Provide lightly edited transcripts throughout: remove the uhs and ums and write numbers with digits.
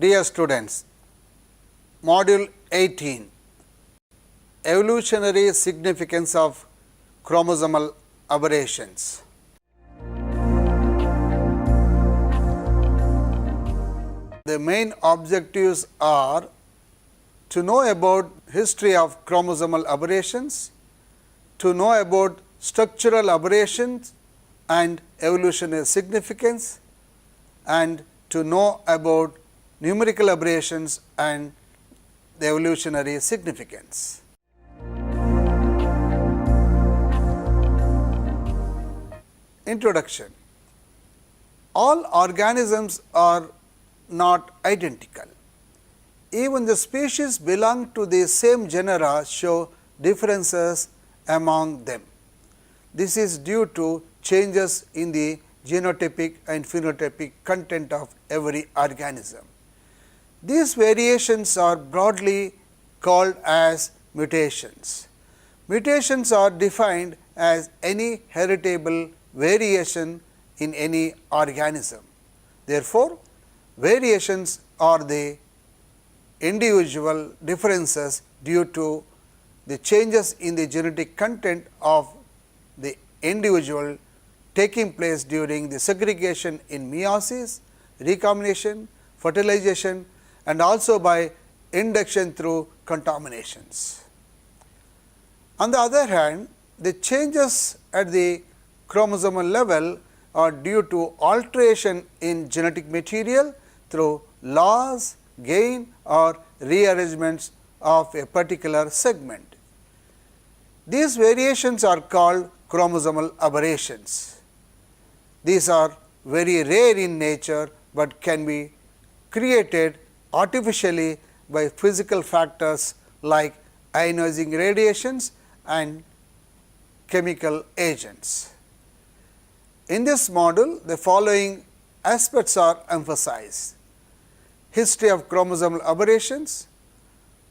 Dear students, Module 18, Evolutionary Significance of Chromosomal Aberrations. The main objectives are to know about history of chromosomal aberrations, to know about structural aberrations and evolutionary significance, and to know about numerical aberrations and the evolutionary significance. Introduction. All organisms are not identical. Even the species belong to the same genera show differences among them. This is due to changes in the genotypic and phenotypic content of every organism. These variations are broadly called as mutations. Mutations are defined as any heritable variation in any organism. Therefore, variations are the individual differences due to the changes in the genetic content of the individual taking place during the segregation in meiosis, recombination, fertilization and also by induction through contaminations. On the other hand, the changes at the chromosomal level are due to alteration in genetic material through loss, gain or rearrangements of a particular segment. These variations are called chromosomal aberrations. These are very rare in nature, but can be created artificially by physical factors like ionizing radiations and chemical agents. In this module, the following aspects are emphasized: history of chromosomal aberrations,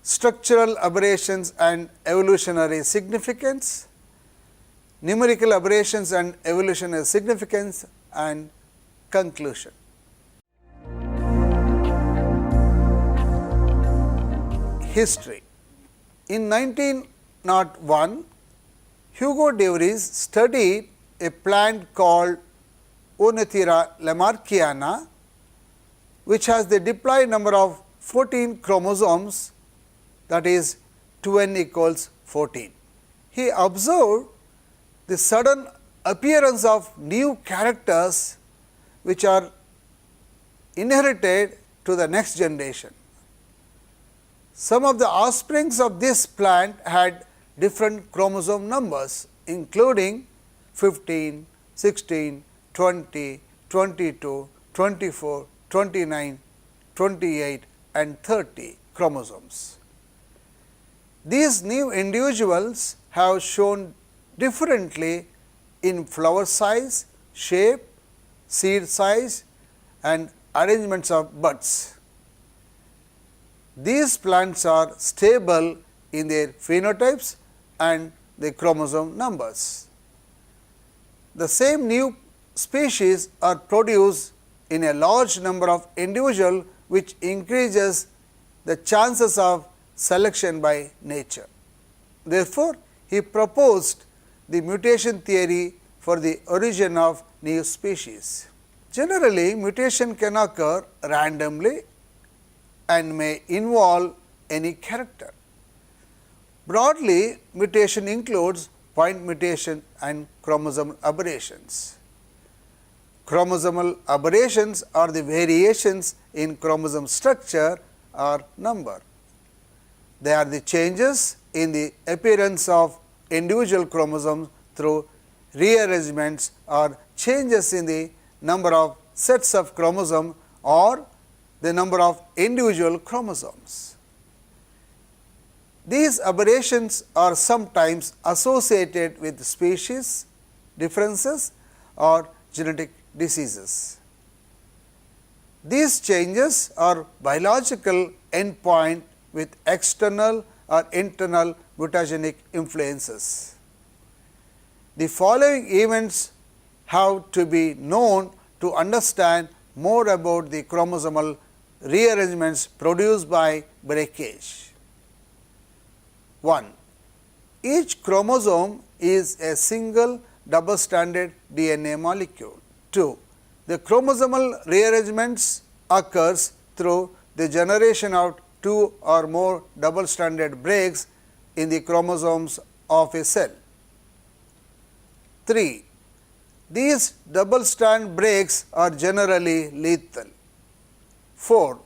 structural aberrations and evolutionary significance, numerical aberrations and evolutionary significance, and conclusion. History. In 1901, Hugo de Vries studied a plant called Oenothera lamarckiana, which has the diploid number of 14 chromosomes, that is 2n equals 14. He observed the sudden appearance of new characters which are inherited to the next generation. Some of the offsprings of this plant had different chromosome numbers, including 15, 16, 20, 22, 24, 29, 28 and 30 chromosomes. These new individuals have shown differently in flower size, shape, seed size and arrangements of buds. These plants are stable in their phenotypes and the chromosome numbers. The same new species are produced in a large number of individuals, which increases the chances of selection by nature. Therefore, he proposed the mutation theory for the origin of new species. Generally, mutation can occur randomly and may involve any character. Broadly, mutation includes point mutation and chromosomal aberrations. Chromosomal aberrations are the variations in chromosome structure or number. They are the changes in the appearance of individual chromosomes through rearrangements or changes in the number of sets of chromosomes or the number of individual chromosomes. These aberrations are sometimes associated with species differences or genetic diseases. These changes are biological endpoint with external or internal mutagenic influences. The following events have to be known to understand more about the chromosomal rearrangements produced by breakage. 1. Each chromosome is a single double-stranded DNA molecule. 2. The chromosomal rearrangements occurs through the generation of 2 or more double-stranded breaks in the chromosomes of a cell. 3. These double-strand breaks are generally lethal. 4.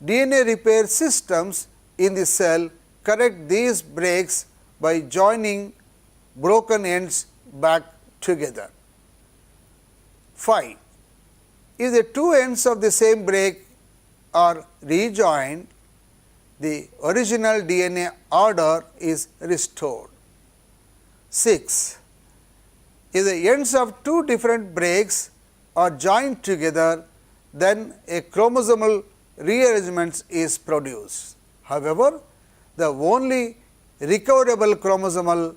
DNA repair systems in the cell correct these breaks by joining broken ends back together. 5. If the two ends of the same break are rejoined, the original DNA order is restored. 6. If the ends of two different breaks are joined together, then a chromosomal rearrangement is produced. However, the only recoverable chromosomal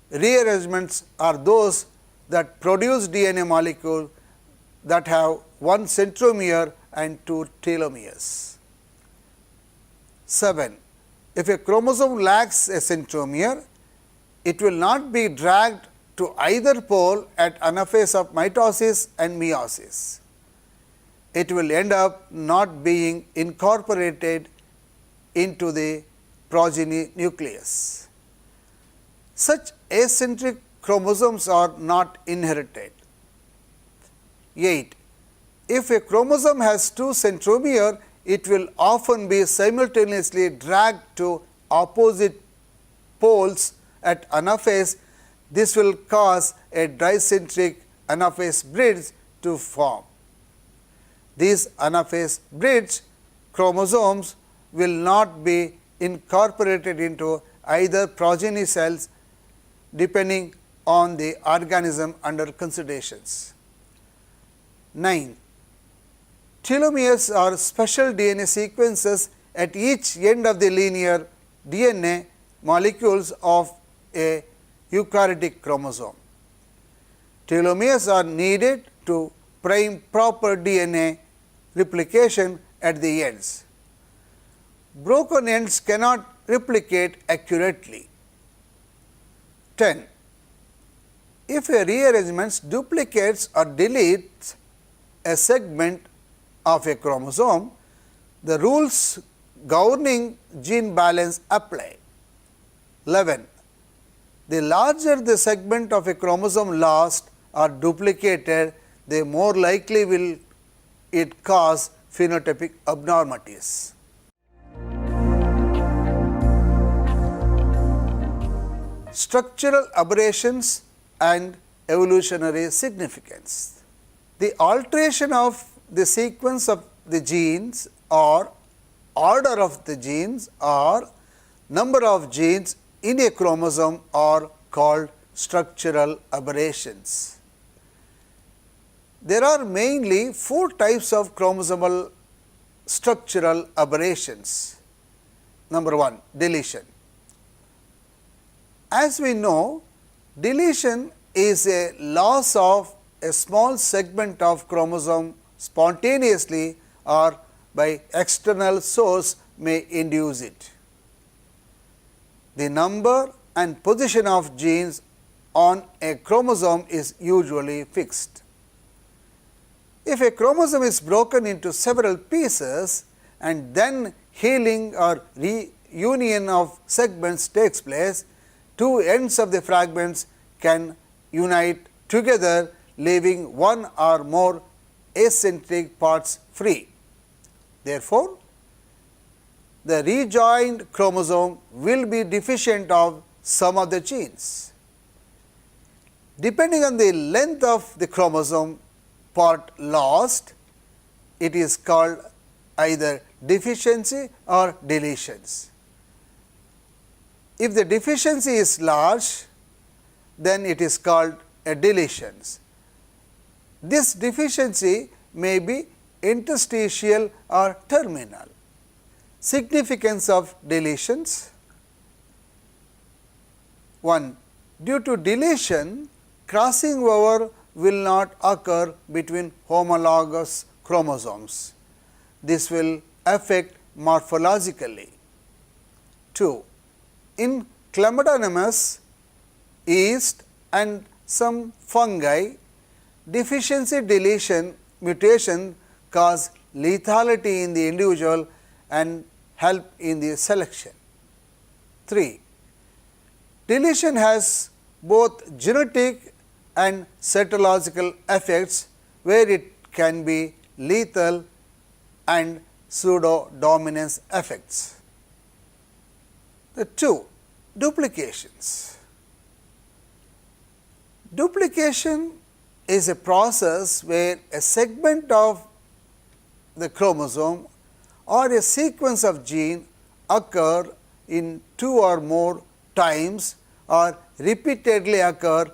rearrangements are those that produce DNA molecule that have one centromere and two telomeres. 7. If a chromosome lacks a centromere, it will not be dragged to either pole at anaphase of mitosis and meiosis. It will end up not being incorporated into the progeny nucleus. Such acentric chromosomes are not inherited. 8. If a chromosome has two centromere, it will often be simultaneously dragged to opposite poles at anaphase. This will cause a dicentric anaphase bridge to form. These anaphase bridge chromosomes will not be incorporated into either progeny cells depending on the organism under considerations. 9. Telomeres are special DNA sequences at each end of the linear DNA molecules of a eukaryotic chromosome. Telomeres are needed to prime proper DNA replication at the ends. Broken ends cannot replicate accurately. 10. If a rearrangement duplicates or deletes a segment of a chromosome, the rules governing gene balance apply. 11. The larger the segment of a chromosome lost or duplicated, the more likely will it cause phenotypic abnormalities. Structural aberrations and evolutionary significance. The alteration of the sequence of the genes or order of the genes or number of genes in a chromosome are called structural aberrations. There are mainly 4 types of chromosomal structural aberrations. Number 1, deletion. As we know, deletion is a loss of a small segment of chromosome spontaneously or by external source may induce it. The number and position of genes on a chromosome is usually fixed. If a chromosome is broken into several pieces and then healing or reunion of segments takes place, two ends of the fragments can unite together, leaving one or more acentric parts free. Therefore, the rejoined chromosome will be deficient of some of the genes. Depending on the length of the chromosome part lost, it is called either deficiency or deletions. If the deficiency is large, then it is called a deletions. This deficiency may be interstitial or terminal. Significance of deletions. 1. Due to deletion, crossing over will not occur between homologous chromosomes. this will affect morphologically. 2. In Chlamydomonas, yeast and some fungi, deficiency deletion mutation cause lethality in the individual and help in the selection. 3. Deletion has both genetic and cytological effects where it can be lethal and pseudo-dominance effects. The 2. Duplications. Duplication is a process where a segment of the chromosome or a sequence of gene occur in 2 or more times or repeatedly occur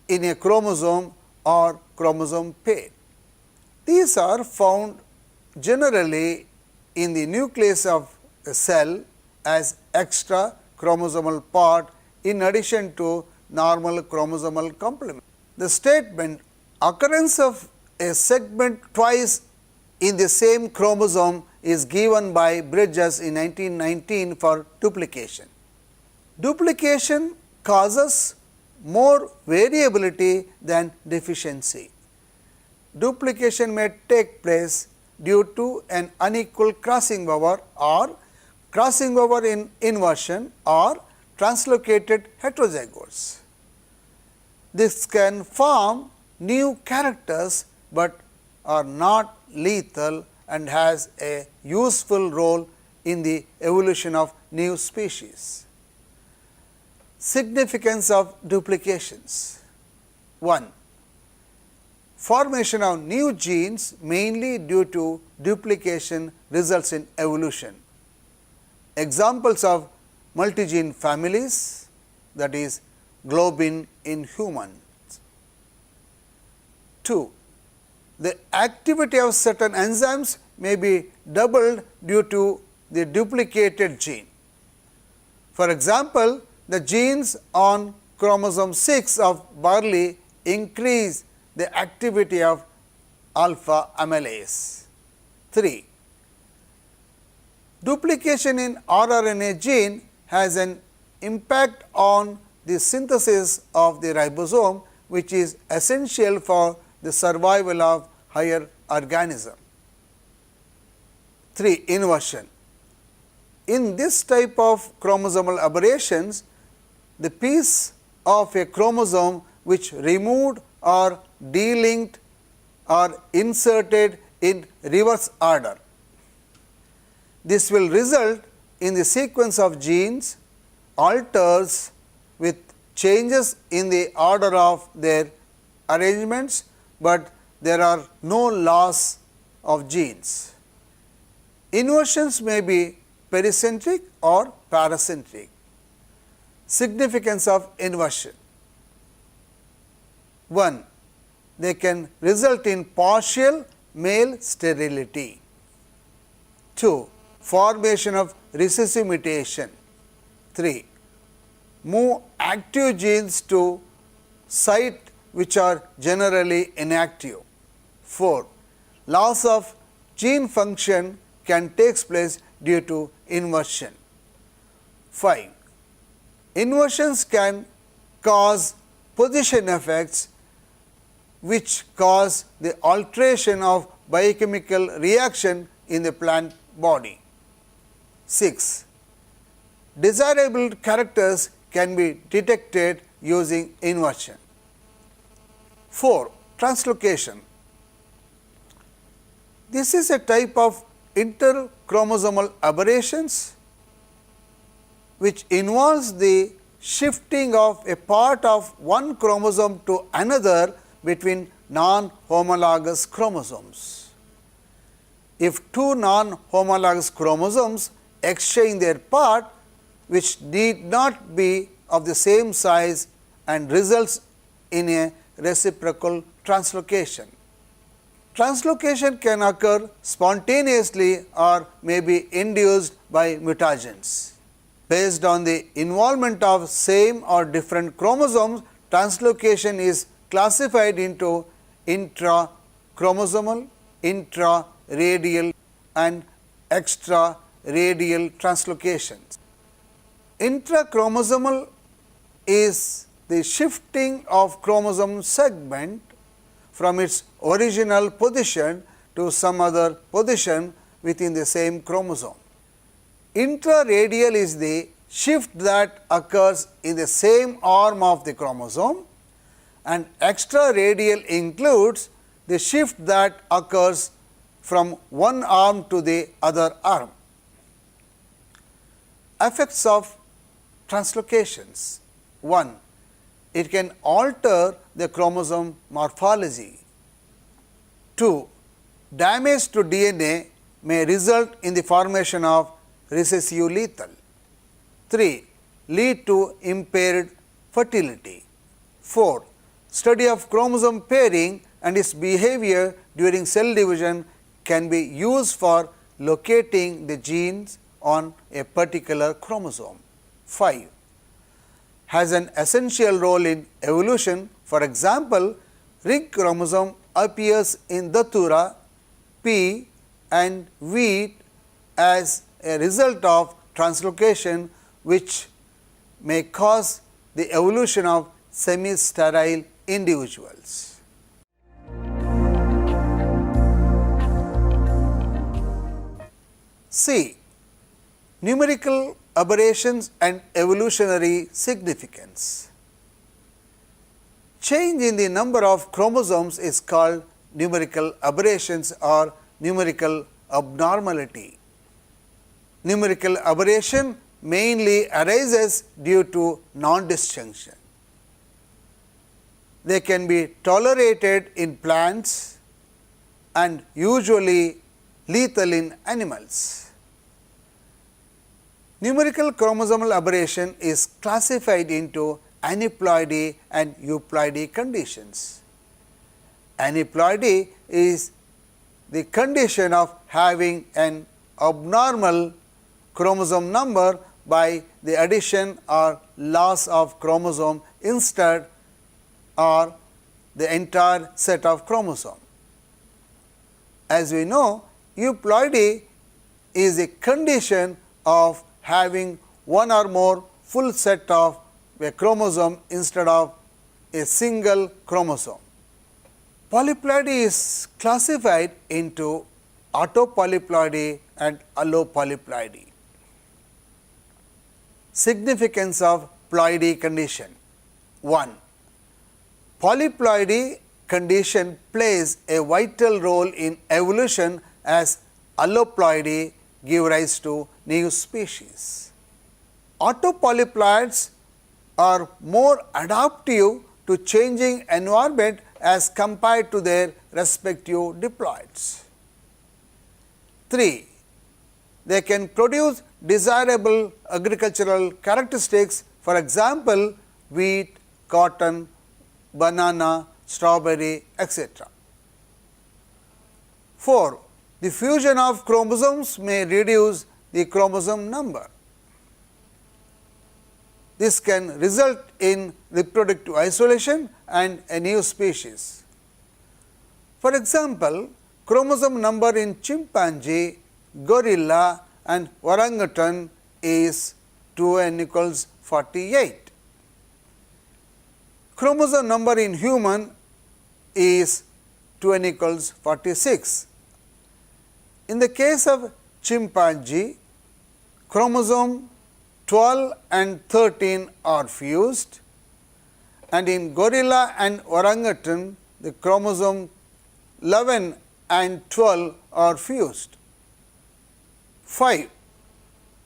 in a chromosome or chromosome pair. These are found generally in the nucleus of a cell as extra chromosomal part in addition to normal chromosomal complement. The statement occurrence of a segment twice in the same chromosome is given by Bridges in 1919 for duplication. Duplication causes more variability than deficiency. Duplication may take place due to an unequal crossing over or crossing over in inversion or translocated heterozygotes. This can form new characters, but are not lethal and has a useful role in the evolution of new species. Significance of duplications. 1. Formation of new genes mainly due to duplication results in evolution. Examples of multigene families, that is globin in humans. 2. The activity of certain enzymes may be doubled due to the duplicated gene. For example, the genes on chromosome 6 of barley increase the activity of alpha amylase. 3. Duplication in rRNA gene has an impact on the synthesis of the ribosome, which is essential for the survival of higher organism. 3. Inversion. In this type of chromosomal aberrations, the piece of a chromosome which removed or delinked or inserted in reverse order. This will result in the sequence of genes alters with changes in the order of their arrangements, but there are no loss of genes. Inversions may be pericentric or paracentric. Significance of inversion. 1. They can result in partial male sterility. 2. Formation of recessive mutation. 3. Move active genes to site which are generally inactive. 4. Loss of gene function can take place due to inversion. 5. Inversions can cause position effects which cause the alteration of biochemical reaction in the plant body. 6. Desirable characters can be detected using inversion. 4. Translocation. This is a type of interchromosomal aberrations which involves the shifting of a part of one chromosome to another between non-homologous chromosomes. If two non-homologous chromosomes exchange their part, which need not be of the same size and results in a reciprocal translocation. Translocation can occur spontaneously or may be induced by mutagens. Based on the involvement of same or different chromosomes, translocation is classified into intrachromosomal, intraradial and extra-radial translocations. Intrachromosomal is the shifting of chromosome segment from its original position to some other position within the same chromosome. Intraradial is the shift that occurs in the same arm of the chromosome, and extraradial includes the shift that occurs from one arm to the other arm. Effects of translocations. 1. It can alter the chromosome morphology. 2. Damage to DNA may result in the formation of recessive lethal. 3. Lead to impaired fertility. 4. Study of chromosome pairing and its behavior during cell division can be used for locating the genes on a particular chromosome. 5. Has an essential role in evolution. For example, ring chromosome appears in Datura, pea and wheat as a result of translocation, which may cause the evolution of semi-sterile individuals. C. Numerical aberrations and evolutionary significance. Change in the number of chromosomes is called numerical aberrations or numerical abnormality. Numerical aberration mainly arises due to non-disjunction. They can be tolerated in plants and usually lethal in animals. Numerical chromosomal aberration is classified into aneuploidy and euploidy conditions. Aneuploidy is the condition of having an abnormal chromosome number by the addition or loss of chromosome instead or the entire set of chromosome. As we know, euploidy is a condition of having one or more full set of a chromosome instead of a single chromosome. Polyploidy is classified into autopolyploidy and allopolyploidy. Significance of ploidy condition. 1. Polyploidy condition plays a vital role in evolution as alloploidy give rise to new species. Autopolyploids are more adaptive to changing environment as compared to their respective diploids. 3. They can produce desirable agricultural characteristics, for example, wheat, cotton, banana, strawberry, etc. 4. The fusion of chromosomes may reduce the chromosome number. This can result in reproductive isolation and a new species. For example, chromosome number in chimpanzee, gorilla and orangutan is 2n = 48. Chromosome number in human is 2n = 46. In the case of chimpanzee, chromosome 12 and 13 are fused, and in gorilla and orangutan the chromosome 11 and 12 are fused. 5.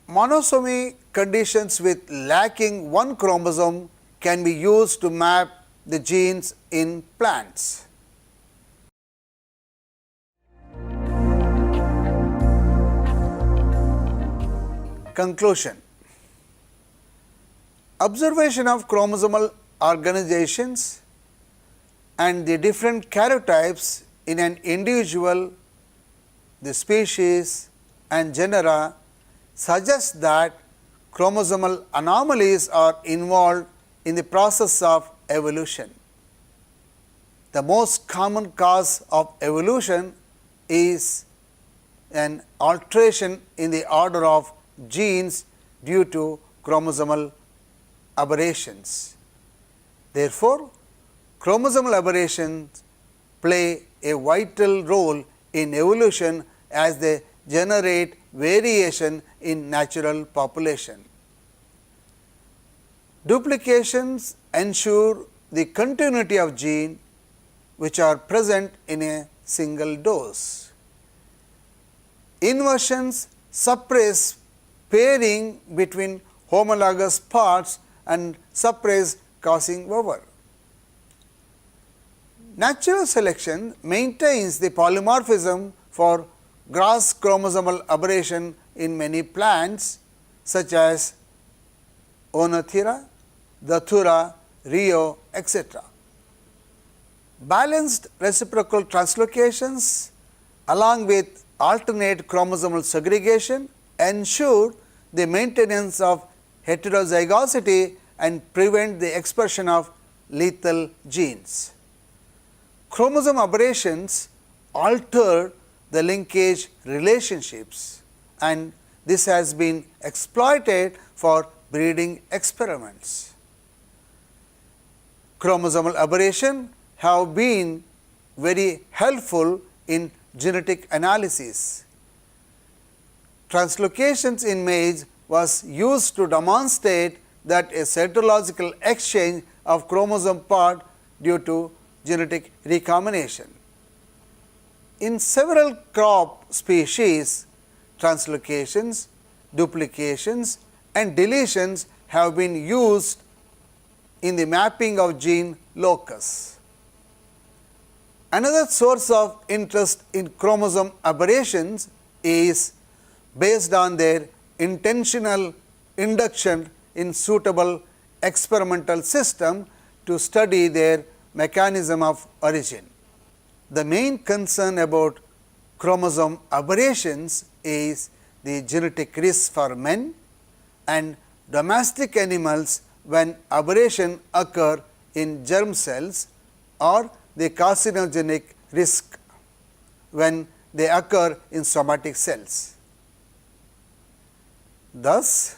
Monosomy conditions with lacking one chromosome can be used to map the genes in plants. Conclusion. Observation of chromosomal organizations and the different karyotypes in an individual, the species and genera suggests that chromosomal anomalies are involved in the process of evolution. The most common cause of evolution is an alteration in the order of genes due to chromosomal aberrations. Therefore, chromosomal aberrations play a vital role in evolution as they generate variation in natural population. Duplications ensure the continuity of genes which are present in a single dose. Inversions suppress pairing between homologous parts and suppress crossing over. Natural selection maintains the polymorphism for gross chromosomal aberration in many plants such as Oenothera, Datura, Rio, etc. Balanced reciprocal translocations along with alternate chromosomal segregation ensure the maintenance of heterozygosity and prevent the expression of lethal genes. Chromosome aberrations alter the linkage relationships, and this has been exploited for breeding experiments. Chromosomal aberration have been very helpful in genetic analysis. Translocations in maize was used to demonstrate that a cytological exchange of chromosome part due to genetic recombination. In several crop species, translocations, duplications and deletions have been used in the mapping of gene locus. Another source of interest in chromosome aberrations is based on their intentional induction in suitable experimental system to study their mechanism of origin. The main concern about chromosome aberrations is the genetic risk for men and domestic animals when aberration occur in germ cells, or the carcinogenic risk when they occur in somatic cells. Thus,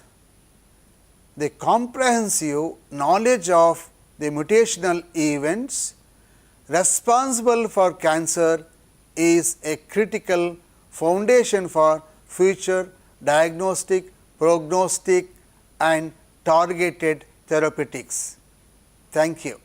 the comprehensive knowledge of the mutational events responsible for cancer is a critical foundation for future diagnostic, prognostic and targeted therapeutics. Thank you.